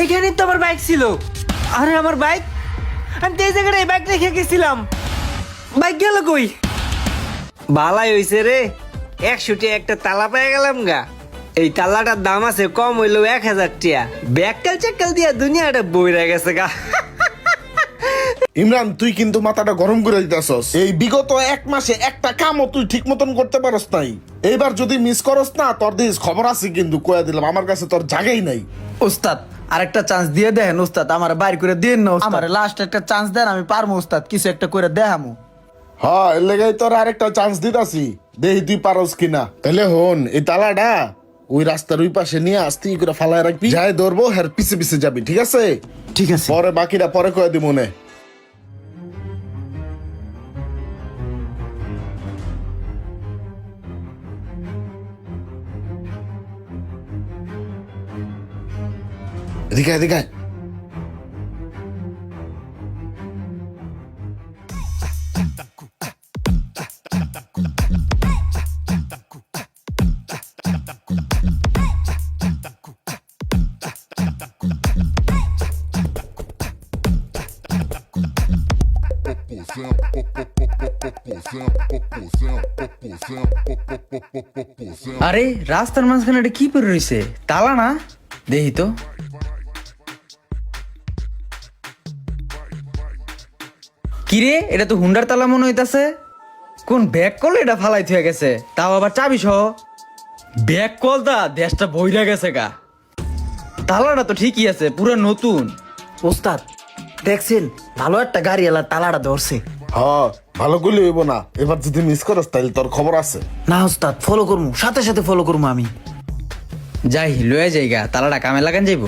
এখানে তো আমার বাইক ছিল। আরে আমার বাইক, আমি তো এই জায়গায় বাইক রেখে গেছিলাম। বাইক গেল কই? ভালাই হইছে রে, 100 একটা তালা পেয়ে গেলাম গা। এই তালাটার দাম আছে কম হইলো 1000 টাকা। ব্যাককাল চেককাল দিয়া দুনিয়াটা বইরা গেছে গা। ইমরান, তুই কিন্তু মাথাটা গরম করে দিতেছস। এই বিগত 1 মাসে একটা কামও তুই ঠিক মতন করতে পারস নাই। এইবার যদি মিস করস না, তোর দিস খবর আছে কিন্তু, কয়া দিলাম, আমার কাছে তোর জায়গাই নাই। উস্তাদ আরেকটা চান্স দিয়ে দেন উস্তাদ, আমার বাইর করে দিন না উস্তাদ। আমার লাস্ট একটা চান্স দেন, আমি পারবো উস্তাদ, কিছু একটা করে দেখামু। হ্যাঁ, এর লেগাই তোর আরেকটা চান্স দিতাছি, দেখি তুই পারস কিনা। তাহলে হন, এই তালাটা ওই রাস্তার ওই পাশে নিয়ে আস্তে করে ফালায় রাখবি, যাই ধরবো হ্যাঁ পিছে পিছে যাবি, ঠিক আছে? ঠিক আছে। পরে বাকিটা পরে কয়ে দিব মনে। এদিকে এদিকে আয়। আরে রাস্তার মাঝখানে এটা কি পরে রয়েছে? তালা না, দেখি তো। কিরে, এটা তো হুন্ডার তালা মনে হইতাছে। কোন ব্যাগ কল এটা ফালাই থুয়ে গেছে, তাও আবার চাবি সহ। ব্যাগ কলটা দেশটা বইরা গেছে গা। তালাটা তো ঠিকই আছে, পুরো নতুন। ওস্তাদ দেখছেন, ভালো একটা গাড়ি এলা তালাটা ধরছে। হ্যাঁ, ভালো করলে হইব না, এবার যদি মিস করস তাহলে তোর খবর আছে। না ওস্তাদ, ফলো করবো, সাথে সাথে ফলো করবো আমি। যাই লয়ে যাই গা, তালাটা কামে লাগান যাইবো।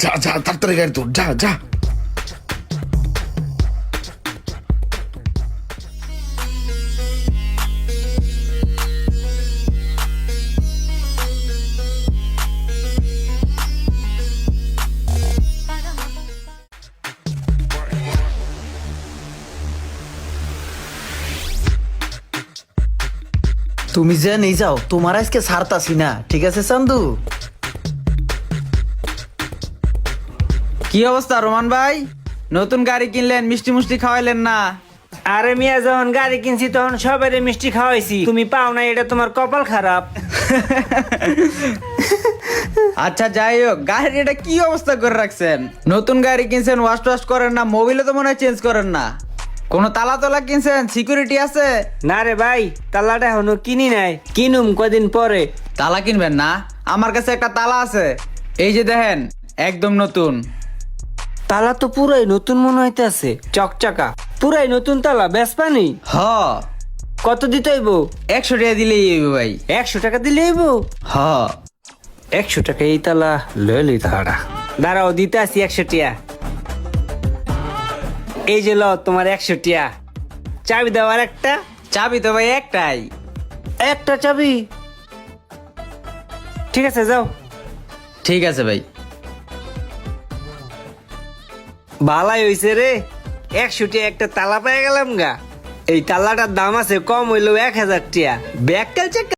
যা যা, তাড়াতাড়ি গাড়ি তোর, যা যা। তুমি যে নেই যাও, তোমার আজকে ছাড়তাছি না, ঠিক আছে চান্দু? কি অবস্থা রোমান ভাই? নতুন গাড়ি কিনলেন, মিষ্টি মুষ্টি খাওয়াইলেন না? আরে মিয়া, যখন গাড়ি কিনছি তখন সবাই মিষ্টি খাওয়াইছি, তুমি পাও না, এটা তোমার কপাল খারাপ। আচ্ছা যাই হোক, গাড়ির এটা কি অবস্থা করে রাখছেন? নতুন গাড়ি কিনছেন, ওয়াশ টোয়াশ করেন না, মোবিলে তো মনে হয় চেঞ্জ করেন না। কোন তালা তোলা কিনছেন, সিকিউরিটি আছে? না রে ভাই, তালাটা এখনো কিনি নাই, কিনুম কদিন পরে। তালা কিনবেন না? আমার কাছে একটা তালা আছে, এই যে দেখেন, একদম নতুন। তালা তো পুরাই নতুন মনে হইতেছে, চকচকা পুরাই নতুন তালা, বেশ পানি। হ, কত দিতে হইব? 100 টাকা দিলেই হইবে ভাই। 100 টাকা দিলে হইব? হ, 100 টাকা এই তালা লইলি তাহারা। দাঁড়াও, দিতে আসি 100 টিয়া। এই যে ল তোমার 100 টিয়া। চাবি দাও আর একটা। চাবি তো ভাই একটাই। একটা চাবি? ঠিক আছে, যাও। ঠিক আছে ভাই। ভালাই হইছে রে, 100 টিয়া একটা তালা পেয়ে গেলাম গা। এই তালাটার দাম আছে কম হইলো 1000 টিয়া। ব্যাককাল চেক